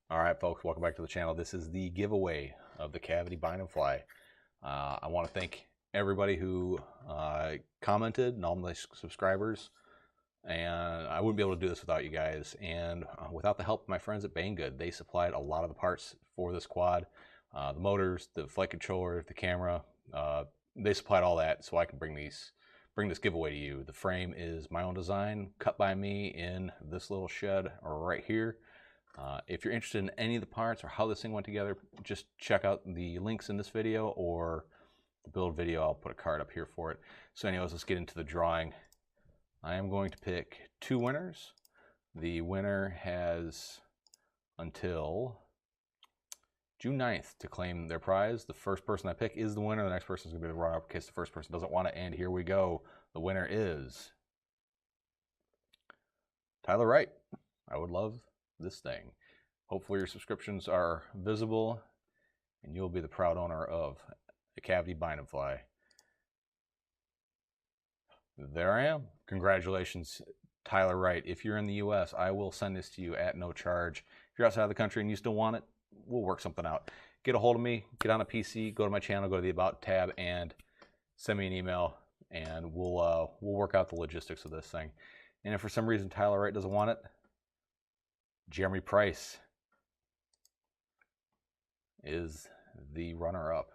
All right, folks, welcome back to the channel. This is the giveaway of the Cavity Bind and Fly. I want to thank everybody who commented and all my subscribers. And I wouldn't be able to do this without you guys. And without the help of my friends at Banggood, they supplied a lot of the parts for this quad. The motors, the flight controller, the camera. They supplied all that so I can bring this giveaway to you. The frame is my own design, cut by me in this little shed right here. If you're interested in any of the parts or how this thing went together, just check out the links in this video or the build video. I'll put a card up here for it. So anyways, let's get into the drawing. I am going to pick 2 winners. The winner has until June 9th to claim their prize. The first person I pick is the winner. The next person is going to be the runner-up in case the first person doesn't want it. And here we go. The winner is Tyler Wright. I would love this thing. Hopefully your subscriptions are visible and you'll be the proud owner of the Cavity Bind and Fly. There I am. Congratulations, Tyler Wright. If you're in the US, I will send this to you at no charge. If you're outside of the country and you still want it, we'll work something out. Get a hold of me, get on a PC, go to my channel, go to the About tab, and send me an email, and we'll work out the logistics of this thing. And if for some reason Tyler Wright doesn't want it, Jeremy Price is the runner-up.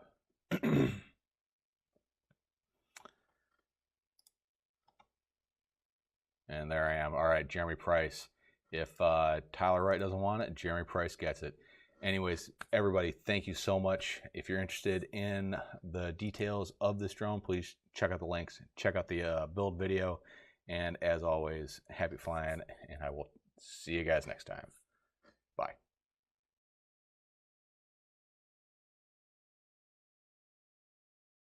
And there I am. All right, Jeremy Price. If Tyler Wright doesn't want it, Jeremy Price gets it. Anyways, everybody, thank you so much. If you're interested in the details of this drone, please check out the links, check out the build video. And as always, happy flying, and I will see you guys next time. Bye.